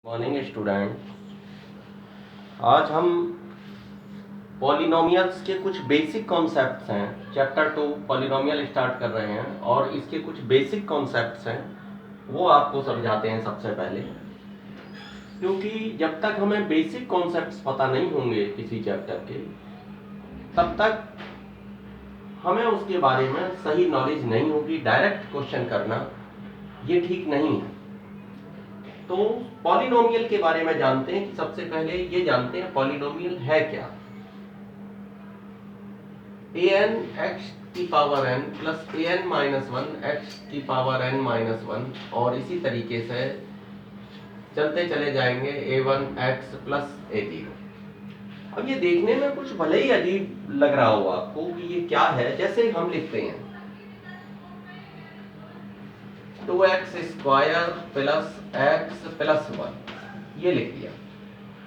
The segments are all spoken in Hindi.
Morning student. आज हम पॉलिनोमियल्स के कुछ बेसिक कॉन्सेप्ट्स हैं, चैप्टर 2 पॉलिनोमियल स्टार्ट कर रहे हैं और इसके कुछ बेसिक कॉन्सेप्ट्स हैं वो आपको समझाते हैं सबसे पहले। क्योंकि जब तक हमें बेसिक कॉन्सेप्ट्स पता नहीं होंगे किसी चैप्टर के, तब तक हमें उसके बारे में सही नॉलेज नहीं होगी। डायरेक्ट क्वेश्चन करना ये ठीक नहीं है। तो पॉलिनोमियल के बारे में जानते हैं कि सबसे पहले ये जानते हैं पॉलिनोमियल है क्या। an x की power n plus an minus 1 x की पावर n माइनस 1 और इसी तरीके से चलते चले जाएंगे a1 x प्लस a0। अब ये देखने में कुछ भले ही अजीब लग रहा हो आपको कि ये क्या है। जैसे हम लिखते हैं 2x square plus x plus 1, ये लिख दिया।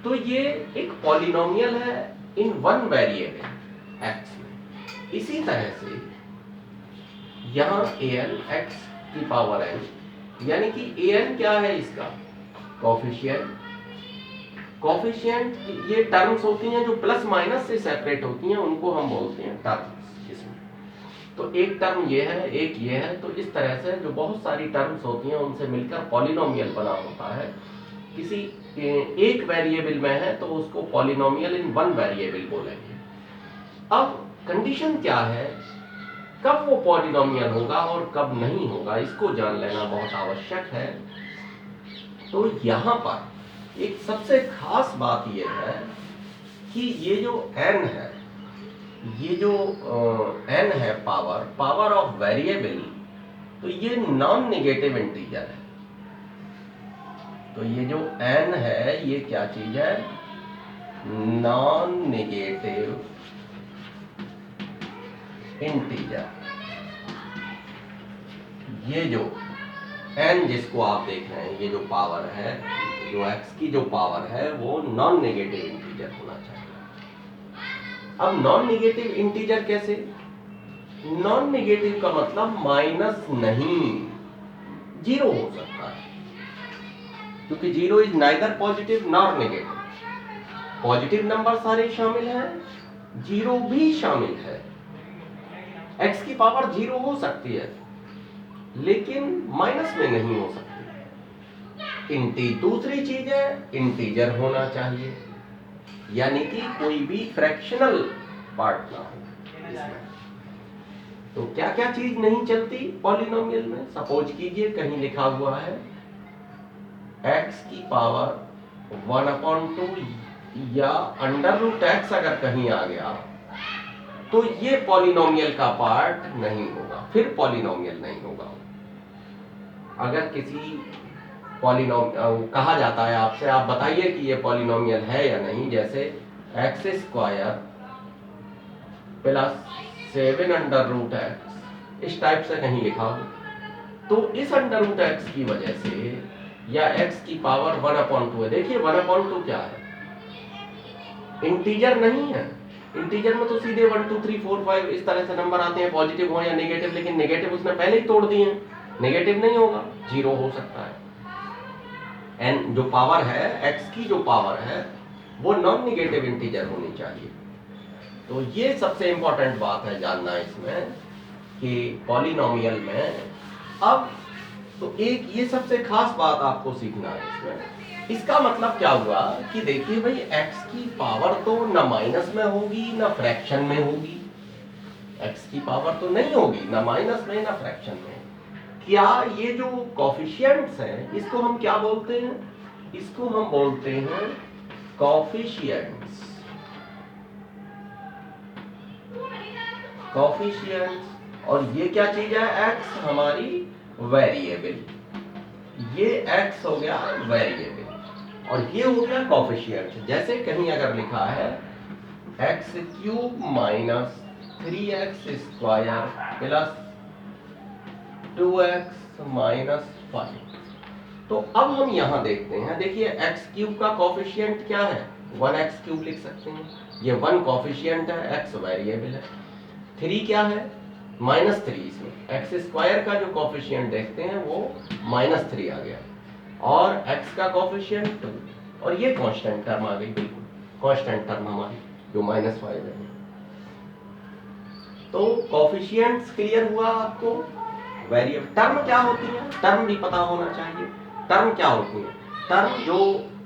तो ये एक पॉलिनोमियल है इन वन वेरिएबल x में। इसी तरह से यहाँ an x की पावर n, यानी कि an क्या है इसका कोफिशिएंट। कोफिशिएंट ये टर्म्स होती हैं जो प्लस माइनस से सेपरेट होती हैं, उनको हम बोलते हैं टर्म्स। इसमें तो एक टर्म ये है, एक ये है। तो इस तरह से जो बहुत सारी टर्म्स होती हैं उनसे मिलकर पॉलिनोमियल बना होता है। किसी एक वेरिएबल में है तो उसको पॉलिनोमियल इन वन वेरिएबल बोलेंगे। अब कंडीशन क्या है, कब वो पॉलिनोमियल होगा और कब नहीं होगा, इसको जान लेना बहुत आवश्यक है। तो यहाँ पर एक सबसे खास बात यह है कि ये जो n है, ये जो n है पावर ऑफ वेरिएबल, तो ये नॉन नेगेटिव इंटीजर है। तो ये जो n है ये क्या चीज है, नॉन नेगेटिव इंटीजर। ये जो n जिसको आप देख रहे हैं, ये जो पावर है, जो x की जो पावर है वो नॉन नेगेटिव इंटीजर होना चाहिए। अब नॉन नेगेटिव इंटीजर कैसे? नॉन नेगेटिव का मतलब माइनस नहीं, जीरो हो सकता है, क्योंकि zero is neither positive nor negative. Positive number सारे शामिल हैं, जीरो भी शामिल है। x की पावर जीरो हो सकती है लेकिन माइनस में नहीं हो सकती। दूसरी चीज है इंटीजर होना चाहिए, यानी कि कोई भी फ्रैक्शनल पार्ट ना हो इसमें। तो क्या क्या चीज नहीं चलती पॉलिनोमियल में? सपोज कीजिए कहीं लिखा हुआ है x की पावर 1/2 या अंडर रूट x, अगर कहीं आ गया तो ये पॉलिनोमियल का पार्ट नहीं होगा, फिर पॉलिनोमियल नहीं होगा। अगर किसी कहा जाता है आपसे, आप बताइए कि ये पॉलिनोमियल है या नहीं, जैसे x square plus 7 under root x, इस टाइप से कहीं लिखा हो, तो इस अंडर रूट x की वजह से या x की पावर 1/2 है। देखिए 1/2 क्या है, इंटीजर नहीं है। इंटीजर में तो सीधे 1 2 3 4 5 इस तरह से नंबर आते हैं, पॉजिटिव हो या नेगेटिव, लेकिन नेगेटिव उसने पहले ही तोड़ दिए हैं, नेगेटिव नहीं होगा, जीरो हो सकता है। एन जो पावर है, x की जो पावर है वो नॉन नेगेटिव इंटीजर होनी चाहिए। तो ये सबसे इंपॉर्टेंट बात है जानना इसमें कि पॉलिनोमियल में। अब तो एक ये सबसे खास बात आपको सीखना है इसमें। इसका मतलब क्या हुआ कि देखिए भाई x की पावर तो न माइनस में होगी न फ्रैक्शन में होगी। x की पावर तो नहीं होगी न माइनस में न फ्रैक्शन में। क्या ये जो कोफिशिएंट्स हैं इसको हम क्या बोलते हैं? इसको हम बोलते हैं कोफिशिएंट्स। कोफिशिएंट्स। और ये क्या चीज है? x हमारी वेरिएबल, ये x हो गया वेरिएबल और ये हो गया कोफिशिएंट। जैसे कहीं अगर लिखा है x³ minus 3x square plus 2x minus 5, तो अब हम यहां देखते हैं। देखिए x³ का कोफिशिएंट क्या है? 1x³ लिख सकते हैं, ये 1 कोफिशिएंट है, x वेरिएबल है। 3 क्या है? -3। इसमें x स्क्वायर का जो कोफिशिएंट देखते हैं वो -3 आ गया। और x का कोफिशिएंट 2, और ये कांस्टेंट टर्म आ गई, बिल्कुल कांस्टेंट टर्म हमारी जो -5 है। तो कोफिशिएंट्स क्लियर हुआ आपको। वेरिएबल टर्म क्या होती है, टर्म भी पता होना चाहिए। टर्म क्या होती है, टर्म जो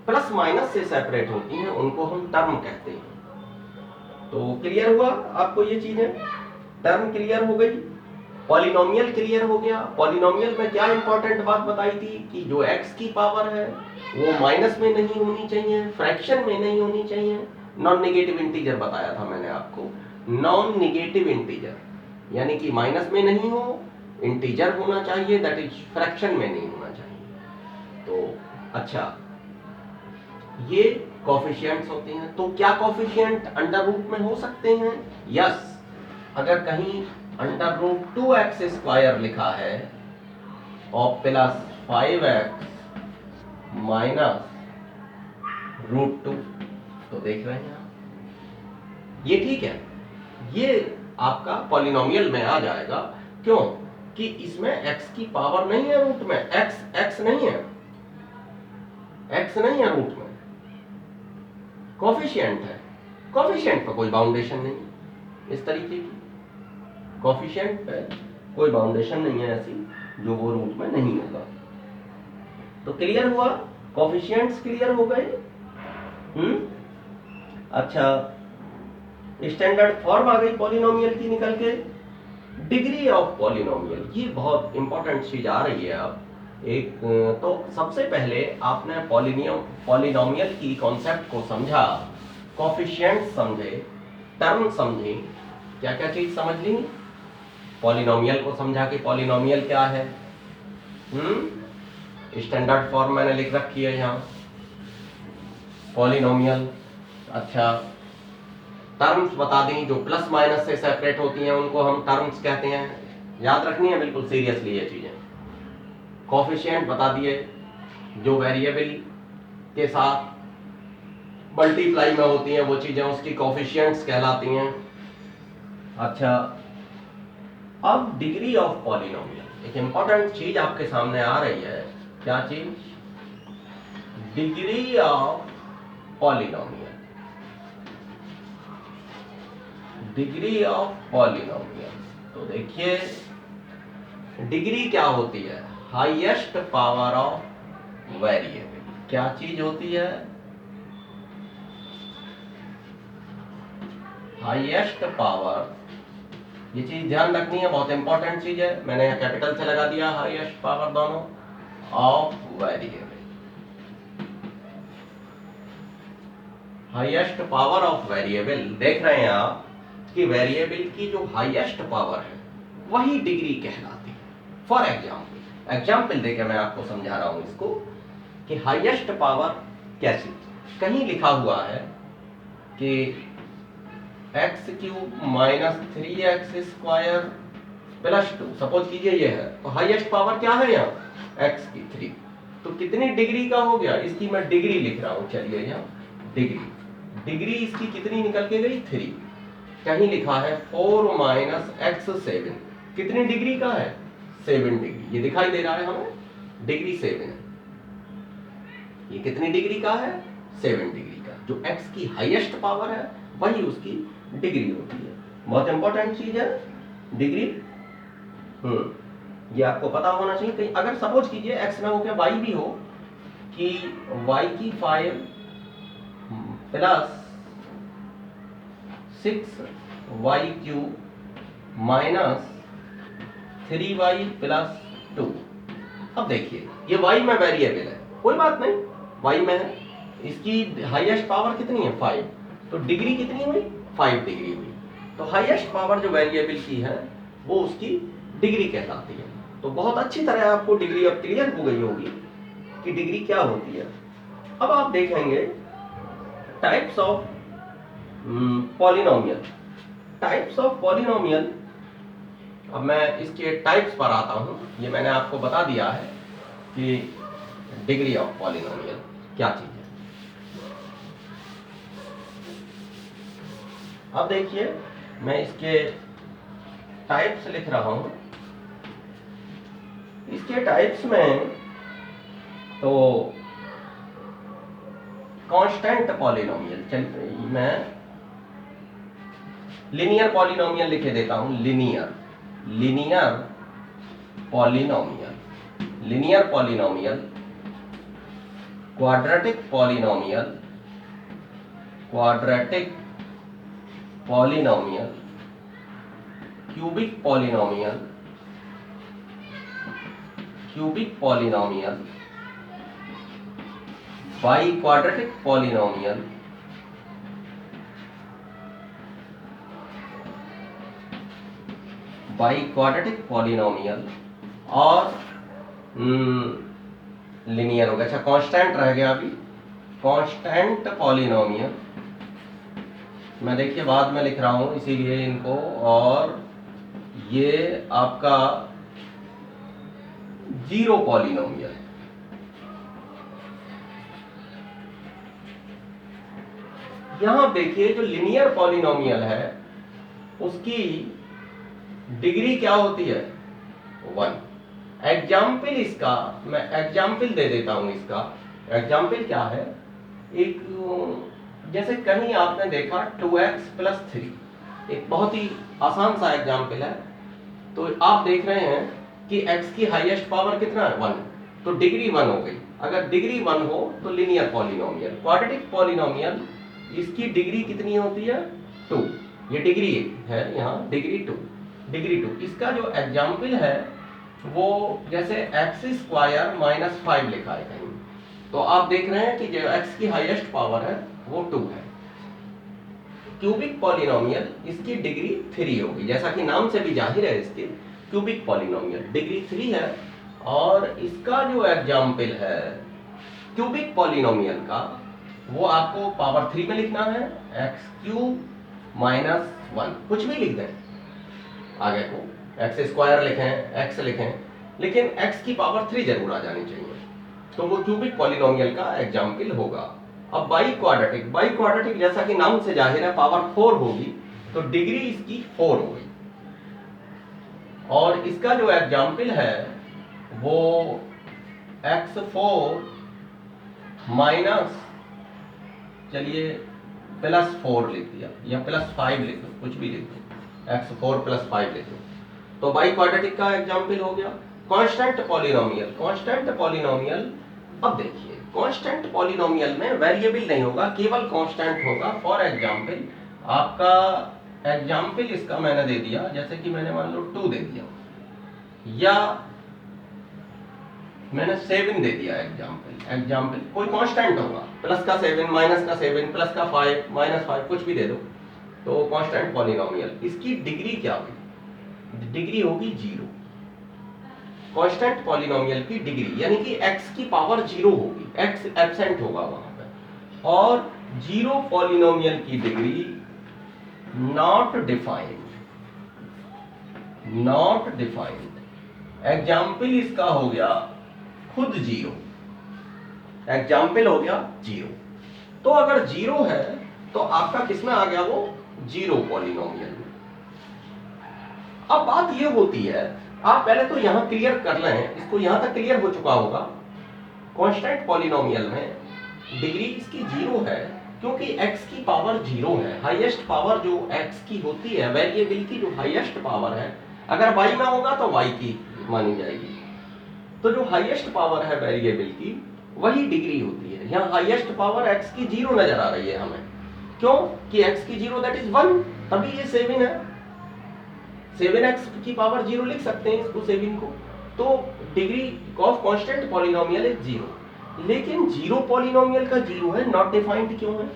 प्लस माइनस से सेपरेट होती हैं उनको हम टर्म कहते हैं। तो क्लियर हुआ आपको ये चीजें, टर्म क्लियर हो गई, पॉलिनोमियल क्लियर हो गया। पॉलिनोमियल में क्या इंपॉर्टेंट बात बताई थी कि जो x की पावर है वो माइनस में नहीं होनी चाहिए, फ्रैक्शन में नहीं होनी चाहिए, नॉन नेगेटिव इंटीजर बताया था मैंने आपको, नॉन नेगेटिव इंटीजर, यानी कि माइनस में नहीं हो, इंटीजर होना चाहिए, दैट इज फ्रैक्शन में नहीं होना चाहिए। तो अच्छा, ये कोफिशिएंट्स होते हैं। तो क्या कोफिशिएंट अंडर रूट में हो सकते हैं? यस, अगर कहीं अंडर रूट 2x² लिखा है और प्लस 5x माइनस √2, तो देख रहे हैं आप, ये ठीक है, ये आपका पॉलिनोमियल में आ जाएगा। क्यों? कि इसमें x की पावर नहीं है रूट में, x नहीं है, x नहीं है रूट में, कोफिशिएंट है। कोफिशिएंट पर कोई बाउंडेशन नहीं, इस तरीके की कोफिशिएंट पे कोई बाउंडेशन नहीं है ऐसी जो वो रूट में नहीं होगा। तो क्लियर हुआ, कोफिशिएंट्स क्लियर हो गए। अच्छा, स्टैंडर्ड फॉर्म आ गई पॉलिनोमियल की निकल के। डिग्री ऑफ पॉलिनोमियल, ये बहुत इंपॉर्टेंट चीज आ रही है अब एक। तो सबसे पहले आपने पॉलिनोमियल की कॉन्सेप्ट को समझा, कोफिशिएंट समझे, टर्म समझे, क्या क्या चीज समझ ली। पॉलिनोमियल को समझा कि पॉलिनोमियल क्या है, स्टैंडर्ड फॉर्म मैंने लिख रखी है यहाँ, पॉलिनोमियल। अच्छा, टर्म्स बता दी, जो प्लस माइनस से सेपरेट होती हैं उनको हम टर्म्स कहते हैं, याद रखनी है बिल्कुल सीरियसली ये चीजें। कोफिशिएंट बता दिए, जो वेरिएबल के साथ मल्टीप्लाई में होती हैं वो चीजें उसकी कोफिशिएंट्स कहलाती हैं। अच्छा, अब डिग्री ऑफ पॉलिनोमियल, एक इंपॉर्टेंट चीज आपके सामने आ रही है, क्या चीज? Degree of polynomial. Degree of polynomial, तो देखिए डिग्री क्या होती है? Highest power of variable. क्या चीज होती है? हाईएस्ट पावर, ये चीज ध्यान रखनी है, बहुत इंपॉर्टेंट चीज है, मैंने यहाँ कैपिटल से लगा दिया, हाईएस्ट पावर दोनों of variable. Highest power of variable, देख रहे हैं आप कि वेरिएबल की जो हाईएस्ट पावर है वही डिग्री कहलाती है। फॉर एग्जाम्पल देके मैं आपको समझा रहा हूं इसको कि हाईएस्ट पावर कैसी। कहीं लिखा हुआ है कि x³ minus 3x² plus 2, suppose कीजिए ये है, तो हाईएस्ट पावर क्या है यहाँ? x की 3, तो कितनी डिग्री का हो गया? इसकी मैं डिग्री लिख रहा हूं, चलिए यहाँ डिग्री इसकी कितनी निकल के गई? 3। कहीं लिखा है 4 माइनस x7, कितनी डिग्री का है? 7 डिग्री, ये दिखाई दे रहा है हमें, डिग्री 7 है। ये कितनी डिग्री का है? 7 डिग्री का। जो x की हाईएस्ट पावर है वही उसकी डिग्री होती है। बहुत इंपॉर्टेंट चीज है डिग्री, ये आपको पता होना चाहिए। कहीं अगर सपोज कीजिए x ना हो के y भी हो, कि y की 5 plus 6y³ minus 3y plus 2। अब देखिए ये y में वेरिएबल है, कोई बात नहीं, y में है, इसकी हाईएस्ट पावर कितनी है? 5, तो डिग्री कितनी हुई? 5 डिग्री हुई। तो हाईएस्ट पावर जो वेरिएबल की है वो उसकी डिग्री कहलाती है। तो बहुत अच्छी तरह आपको डिग्री अब क्लियर हो गई होगी कि डिग्री क्या होती है। अब आप देखेंगे types of polynomial. Types of polynomial, अब मैं इसके टाइप्स पर आता हूं। ये मैंने आपको बता दिया है कि डिग्री ऑफ पॉलिनोमियल क्या चीज है। अब देखिए मैं इसके टाइप्स लिख रहा हूं। इसके टाइप्स में तो कांस्टेंट पॉलिनोमियल, चलिए मैं लिनियर पॉलिनोमियल लिखे देता हूं, linear polynomial, quadratic polynomial, cubic polynomial, by quadratic polynomial, और लिनियर हो गया। अच्छा, कांस्टेंट रह गया अभी, कांस्टेंट पॉलिनोमियल मैं देखिए बाद में लिख रहा हूं इसीलिए इनको, और ये आपका जीरो पॉलिनोमियल। यहां देखिए जो लिनियर पॉलिनोमियल है उसकी डिग्री क्या होती है, 1। एग्जाम्पल इसका मैं एग्जाम्पल दे देता हूं। इसका एग्जाम्पल क्या है, एक जैसे कहीं आपने देखा 2x + 3, एक बहुत ही आसान सा एग्जाम्पल है। तो आप देख रहे हैं कि x की हाईएस्ट पावर कितना है, 1, तो डिग्री 1 हो गई। अगर डिग्री 1 हो तो लिनियर पॉलिनोमियल। क्वाड्रेटिक पॉलिनोमियल इसकी डिग्री कितनी होती है, 2। ये डिग्री है, यहाँ डिग्री 2। इसका जो एग्जाम्पल है वो जैसे x² - 5 लिखा है कहीं, तो आप देख रहे हैं कि जो x की हाईएस्ट पावर है वो 2 है। क्यूबिक पॉलिनोमियल इसकी डिग्री 3 होगी, जैसा कि नाम से भी जाहिर है, इसकी क्यूबिक पॉलिनोमियल डिग्री 3 है। और इसका जो एग्जाम्पल है क्यूबिक पॉलिनोमियल का, वो आपको पावर 3 में लिखना है, x³ - 1, कुछ भी लिख दें आगे को, x² लिखें, x लिखें, लेकिन x की पावर 3 जरूर आ जानी चाहिए, तो वो क्यूबिक पॉलिनोमियल का एग्जाम्पल होगा। अब बाई क्वाड्रेटिक जैसा कि नाम से जाहिर है पावर 4 होगी, तो डिग्री इसकी 4 होगी। और इसका जो एग्जाम्पल है वो x4 माइनस, चलिए +4 लिख दिया, या +5 लिख दो, कुछ भी लिख दो, x4 + 5 लिख दो, तो बाई क्वाड्रेटिक का एग्जाम्पल हो गया। कांस्टेंट पॉलिनोमियल, अब देखिए कांस्टेंट पॉलिनोमियल में वेरिएबल नहीं होगा, केवल कांस्टेंट होगा। फॉर एग्जाम्पल आपका एग्जाम्पल इसका मैंने दे दिया, जैसे कि मैंने मान लो 2 दे दिया, या मैंने 7 दे दिया एग्जाम्पल कोई कांस्टेंट होगा, +7, -7, +5, -5, कुछ भी दे दो, तो कांस्टेंट पॉलिनोमियल। इसकी डिग्री क्या होगी, डिग्री होगी 0। कांस्टेंट पॉलिनोमियल की डिग्री यानी कि x की पावर 0 होगी, x एब्सेंट होगा वहां पे, और जीरो पॉलिनोमियल की डिग्री नॉट डिफाइंड। एग्जाम्पल इसका हो गया खुद 0, एग्जाम्पल हो गया 0। तो अगर 0 है तो आपका किसमें आ गया, वो जीरो पॉलिनोमियल में। अब बात ये होती है, आप पहले तो यहां क्लियर कर लें, इसको यहां तक क्लियर हो चुका होगा, कांस्टेंट पॉलिनोमियल में डिग्री इसकी 0 है क्योंकि x की पावर 0 है। हाईएस्ट पावर जो x की होती है, वेरिएबल की जो हाईएस्ट पावर है, अगर y में होगा तो y की मानी जाएगी। तो जो हाईएस्ट पावर है वेरिएबल की, वही डिग्री होती है। यहाँ हाईएस्ट पावर x की 0 नजर आ रही है हमें, क्यों कि x की 0 दैट इज 1, तभी ये 7 है। 7x की पावर 0 लिख सकते हैं इसको, 7 को। तो degree of constant polynomial is 0। लेकिन जीरो पॉलिनोमियल का 0 है, नॉट डिफाइंड क्यों है?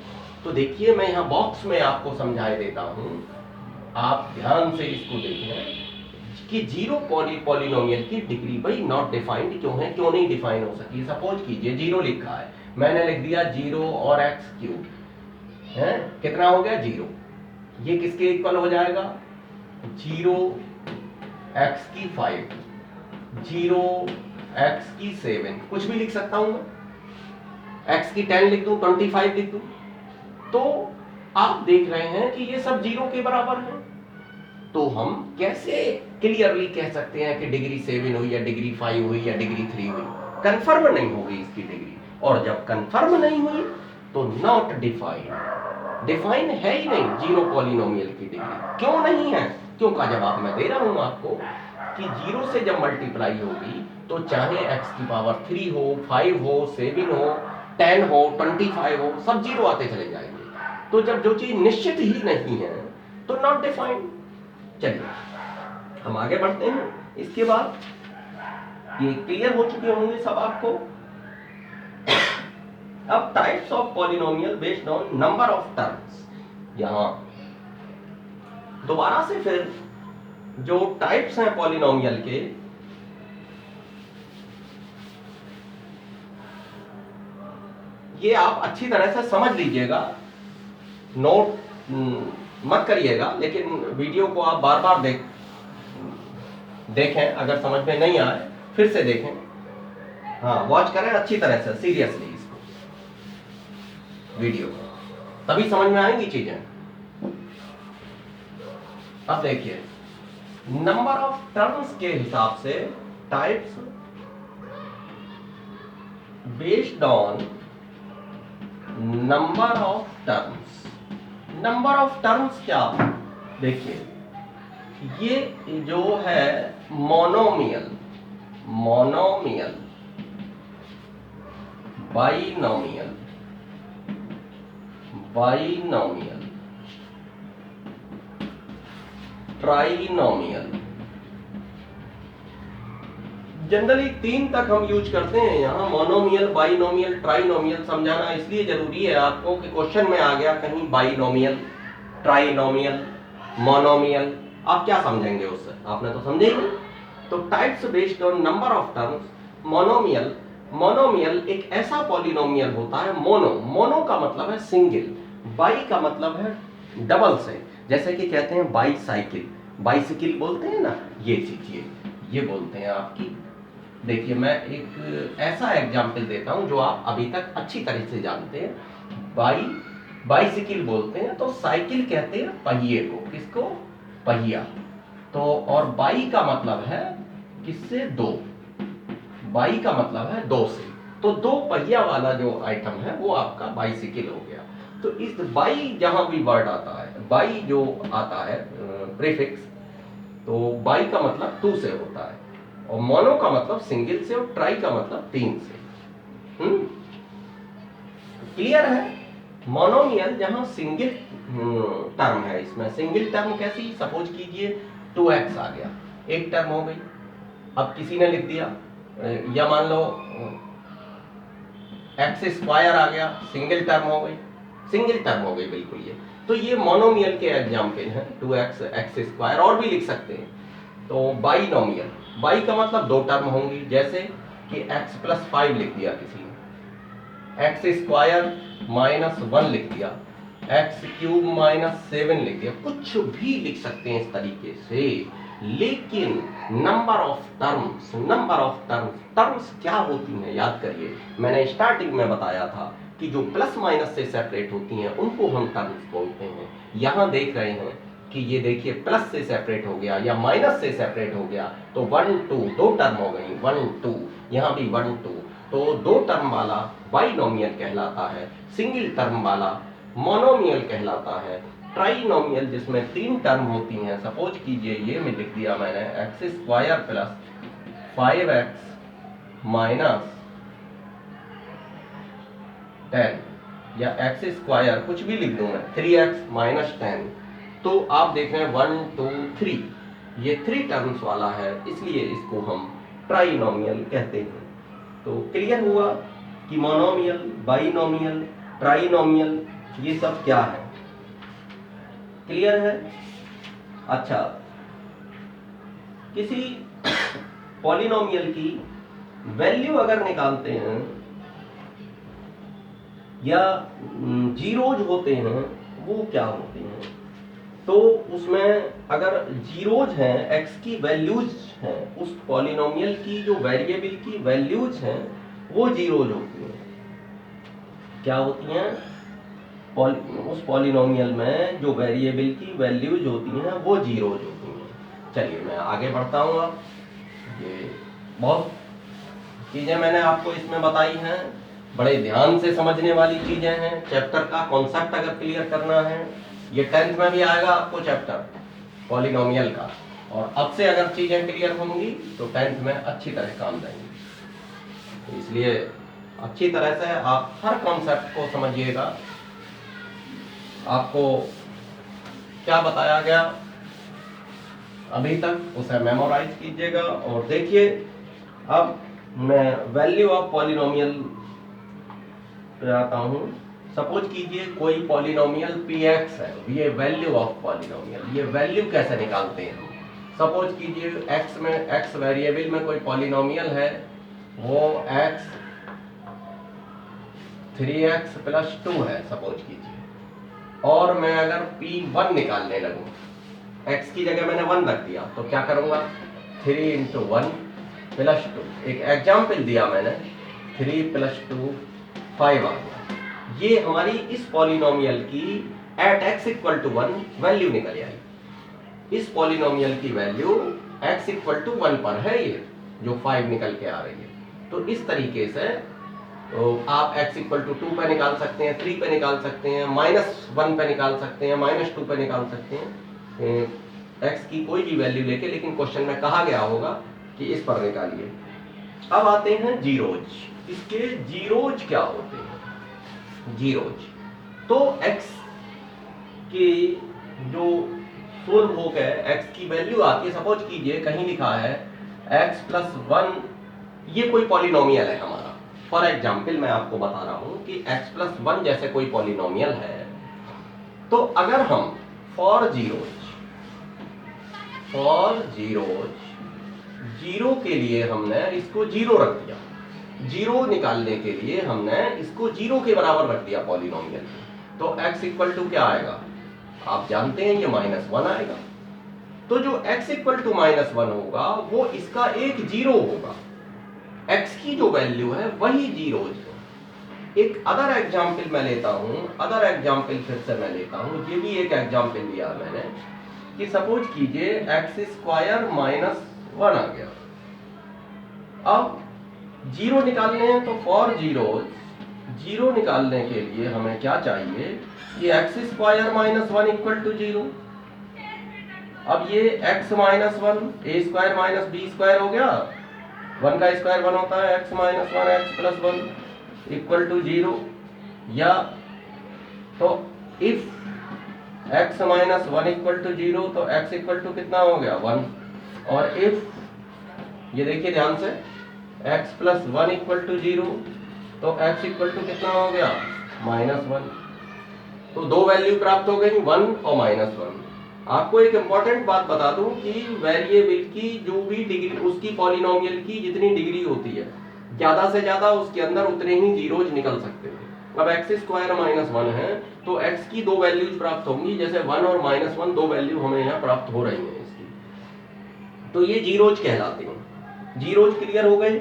तो देखिए मैं यहाँ बॉक्स में आपको समझाए देता हूं, आप ध्यान से इसको देखें कि जीरो पॉलिनोमियल की डिग्री भाई नॉट डिफाइंड क्यों है, क्यों नहीं डिफाइन हो सकी। सपोज कीजिए 0 लिखा है, मैंने लिख दिया 0 और x³ है, कितना हो गया 0। ये किसके इक्वल हो जाएगा, 0 x की 5, 0 x की 7, कुछ भी लिख सकता हूं मैं, x की 10 लिख दूं, 25 लिख दूं। तो आप देख रहे हैं कि ये सब 0 के बराबर है। तो हम कैसे क्लियरली कह सकते हैं कि डिग्री 7 हुई या डिग्री 5 हुई या डिग्री 3 हुई? कंफर्म नहीं होगी इसकी डिग्री, और जब कंफर्म नहीं हुई तो नॉट डिफाइंड। डिफाइन है ही नहीं जीरो पॉलिनोमियल की डिग्री। क्यों नहीं है? क्यों का जवाब मैं दे रहा हूं आपको कि जीरो से जब मल्टीप्लाई होगी तो चाहे x की पावर 3 हो, 5 हो, 7 हो, 10 हो, 25 हो, सब जीरो आते चले जाएंगे। तो जब जो चीज निश्चित ही नहीं है तो नॉट डिफाइंड। चलिए हम आगे बढ़ते हैं। इसके बाद ये क्लियर हो चुके होंगे सब आपको। अब types of polynomial based on number of terms. यहां दोबारा से फिर जो टाइप्स हैं पॉलिनोमियल के, ये आप अच्छी तरह से समझ लीजिएगा, नोट मत करिएगा, लेकिन वीडियो को आप बार बार देखें। अगर समझ में नहीं आए फिर से देखें, हाँ वॉच करें अच्छी तरह से, सीरियसली इसको वीडियो, तभी समझ में आएंगी चीजें। अब देखिए नंबर ऑफ टर्म्स के हिसाब से types based on number of terms. Number of terms क्या? देखिए ये जो है monomial, monomial, binomial, binomial, trinomial, generally 3 तक हम यूज करते हैं यहाँ। मोनोमियल, बाइनोमियल, ट्राइनोमियल समझाना इसलिए जरूरी है आपको कि क्वेश्चन में आ गया कहीं बाइनोमियल, ट्राइनोमियल, मोनोमियल, आप क्या समझेंगे उससे? आपने तो समझे ही नहीं। तो types based on number of terms. Monomial, monomial एक ऐसा पॉलिनोमियल होता है, मोनो, मोनो का मतलब है सिंगल, बाई का मतलब है डबल से। जैसे कि कहते हैं बाईसाइकिल, बाइसिकल बोलते हैं ना, ये सीखिए, ये बोलते हैं आपकी। देखिए मैं एक ऐसा एग्जाम्पल देता हूं जो आप अभी तक अच्छी तरह से जानते हैं। बाइसिकल बोलते हैं तो साइकिल कहते हैं पहिए को, किसको? पहिया। तो और बाई का मतलब है किससे? दो। बाई का मतलब है दो से, तो दो पहिया वाला जो आइटम है वो आपका बाइसिकल हो गया। तो इस बाई जहां भी वर्ड आता है, बाई जो आता है प्रीफिक्स, तो बाई का मतलब 2 से होता है, और मोनो का मतलब सिंगल से, और ट्राई का मतलब 3 से। क्लियर है? मोनोमियल जहां सिंगल टर्म है, इसमें सिंगल टर्म कैसी? सपोज कीजिए 2x आ गया, एक टर्म हो गई। अब किसी ने लिख दिया, या मान लो x स्क्वायर आ गया, सिंगल टर्म हो गई, सिंगल टर्म हो गई बिल्कुल ये। तो ये मोनोमियल के एग्जाम्पल हैं, 2x, x स्क्वायर, और भी लिख सकते हैं। तो बाइनोमियल, बाई का मतलब 2 टर्म होंगी, जैसे कि x + 5 लिख दिया किसी ने, x स्क्वायर -1 लिख दिया, x³ -7 लिख दिया, कुछ भी लिख सकते हैं इस तरीके से। लेकिन number of terms, number of terms, terms क्या होती हैं याद करिए। मैंने स्टार्टिंग में बताया था कि जो प्लस माइनस से सेपरेट होती हैं उनको हम टर्म्स बोलते हैं। यहां देख रहे हैं कि ये देखिए प्लस से सेपरेट हो गया या माइनस से सेपरेट हो गया, तो 1 2 दो टर्म हो गई, 1 2, यहां भी 1 2, तो 2 टर्म वाला बाइनोमियल कहलाता है, सिंगल टर्म वाला मोनोमियल कहलाता है। ट्राइनोमियल जिसमें 3 टर्म होती हैं, सपोज कीजिए ये में लिख दिया मैंने x² + 5x - 10, या x² कुछ भी लिख दूं मैं, 3x - 10, तो आप देख रहे हैं 1 2 3, ये 3 टर्म्स वाला है, इसलिए इसको हम ट्राइनोमियल कहते हैं। तो क्लियर हुआ कि मोनोमियल, बाइनोमियल, ट्राइनोमियल ये सब क्या है? क्लियर है? अच्छा, किसी पॉलिनोमियल की वैल्यू अगर निकालते हैं या जीरोज होते हैं, वो क्या होते हैं? तो उसमें अगर जीरोज हैं, x की वैल्यूज हैं, उस पॉलिनोमियल की जो वेरिएबल की वैल्यूज हैं वो जीरोज होती हैं। क्या होती हैं? उस पॉलिनोमियल में जो वेरिएबल की वैल्यूज होती हैं वो जीरोज होती हैं। चलिए मैं आगे बढ़ता हूँ। अब ये बहुत चीजें मैंने आपको इसमें बताई हैं, बड़े ध्यान से समझने वाली चीजें हैं। चैप्टर का कॉन्सेप्ट अगर क्लियर करना है, ये 10th में भी आएगा आपको चैप्टर पॉलिनोमियल का, और अब से अगर चीजें क्लियर होंगी तो 10th में अच्छी तरह काम देंगे। तो इसलिए अच्छी तरह से आप हर कॉन्सेप्ट को समझिएगा। आपको क्या बताया गया अभी तक उसे मेमोराइज कीजिएगा। और देखिए, अब मैं वैल्यू ऑफ पॉलिनोमियल पे आता हूं। सपोज कीजिए कोई पॉलिनोमियल px है, ये वैल्यू ऑफ पॉलिनोमियल, ये वैल्यू कैसे निकालते हैं हम। सपोज कीजिए x में, x वेरिएबल में कोई पॉलिनोमियल है, वो x 3x + 2 है सपोज कीजिए, और मैं अगर p1 निकालने लगूं, x की जगह मैंने 1 रख दिया, तो क्या करूंगा, 3 × 1 + 2, एक एग्जाम्पल दिया मैंने, 3 + 2 5 आ गया। ये हमारी इस पॉलिनोमियल की एट x = 1 वैल्यू निकल आई। इस पॉलिनोमियल की वैल्यू x = 1 पर है, ये जो 5 निकल के आ रही है। तो इस तरीके से आप x = 2 पे निकाल सकते हैं, 3 पे निकाल सकते हैं, -1 पे निकाल सकते हैं, -2 पे निकाल सकते हैं, x की कोई भी वैल्यू लेके, लेकिन क्वेश्चन में कहा गया होगा कि इस पर निकालिए। अब आते हैं जीरोज। इसके जीरोज क्या होते हैं? जीरोज तो x के जो सोल्व हो गए, x की वैल्यू आती है, सपोज कीजिए कहीं लिखा है x + 1, ये कोई पॉलिनोमियल है हमारा। फॉर एग्जाम्पल मैं आपको बता रहा हूं कि x + 1 जैसे कोई पॉलिनोमियल है, तो अगर हम फॉर जीरोज जीरो के लिए हमने इसको 0 रख दिया, 0 निकालने के लिए हमने इसको 0 के बराबर रख दिया पॉलिनोमियल, तो x = क्या आएगा, आप जानते हैं, ये -1 आएगा। तो जो x = -1 होगा वो इसका एक 0 होगा, x की जो वैल्यू है वही जीरोज है। एक अदर एग्जाम्पल मैं लेता हूं, अदर एग्जाम्पल फिर से मैं लेता हूं, ये भी एक एग्जाम्पल दिया मैंने कि सपोज कीजिए x² - 1 आ गया। अब 0 निकालने हैं, तो फॉर जीरो निकालने के लिए हमें क्या चाहिए कि x² - 1 = 0। अब ये x - 1 a² - b² हो गया, 1 का स्क्वायर 1 होता है, x - 1 x + 1 = 0। या तो इफ x - 1 = 0, तो x = कितना हो गया, 1। और इफ, ये देखिए ध्यान से, x + 1 = 0, तो x = कितना हो गया, -1। तो दो वैल्यू प्राप्त हो गई, 1 और -1। आपको एक इंपॉर्टेंट बात बता दूं कि वेरिएबल की जो भी डिग्री, उसकी पॉलिनोमियल की जितनी डिग्री होती है, ज्यादा से ज्यादा उसके अंदर उतने ही जीरोज निकल सकते हैं। अब x² - 1 है, तो x की दो वैल्यूज प्राप्त होंगी, जैसे 1 और -1 दो वैल्यू हमें यहाँ प्राप्त हो रही हैं इसकी, तो ये जीरोज कहलाते हैं। जीरोज क्लियर हो गए?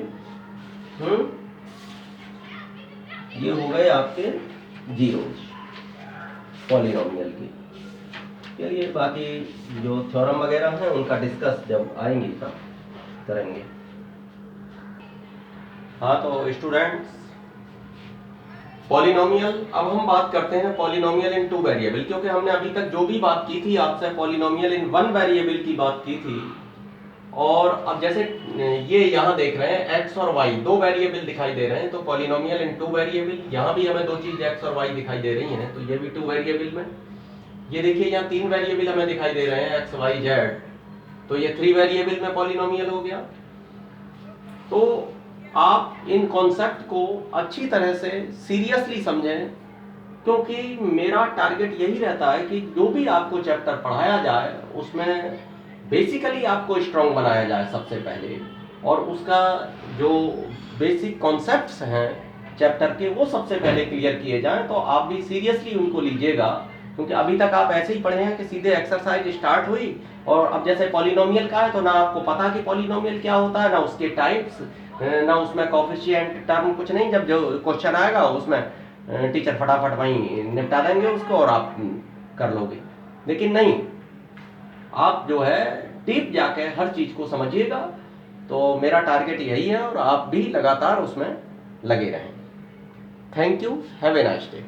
ये हो गए आपके जीरोज पॉलिनोमियल की। चलिए बाकी जो थ्योरम वगैरह हैं उनका डिस्कस जब आएंगी तब करेंगे। हाँ, तो स्टूडेंट्स, पॉलिनोमियल, अब हम बात करते हैं पॉलिनोमियल इन 2 वेरिएबल, क्योंकि हमने अभी तक जो भी बात की थी आपसे पॉलिनोमियल इन 1 वेरिएबल की बात की थी। और अब जैसे ये यहाँ देख रहे हैं x और y दो वेरिएबल दिखाई दे रहे हैं, तो पॉलिनोमियल इन 2 वेरिएबल, यहाँ भी हमें दो चीज x और y दिखाई दे रही हैं, तो ये भी 2 वेरिएबल में। ये देखिए यहाँ 3 वेरिएबल हमें दिखाई दे रहे हैं, x y z, तो ये 3 वेरिएबल में पॉलिनोमियल हो गया। तो आप इन कॉन्सेप्ट को अच्छी तरह से सीरियसली समझें, क्योंकि मेरा टारगेट यही रहता है कि जो भी आपको चैप्टर पढ़ाया जाए उसमें बेसिकली आपको स्ट्रॉन्ग बनाया जाए सबसे पहले, और उसका जो बेसिक कॉन्सेप्ट्स हैं चैप्टर के वो सबसे पहले क्लियर किए जाएं, तो आप भी सीरियसली उनको लीजिएगा। क्योंकि अभी तक आप ऐसे ही पढ़े हैं कि सीधे एक्सरसाइज स्टार्ट हुई, और अब जैसे पॉलिनोमियल का है तो ना आपको पता कि पॉलिनोमियल क्या होता है, ना उसके टाइप्स, ना उसमें कोएफिशिएंट टर्म, कुछ नहीं। जब जो क्वेश्चन आएगा उसमें टीचर फटाफट वहीं निपटा देंगे उसको और आप कर लोगे। लेकिन नहीं, आप जो है डीप जाके हर चीज को समझिएगा, तो मेरा टारगेट यही है और आप भी लगातार उसमें लगे रहें। Thank you, have a nice day.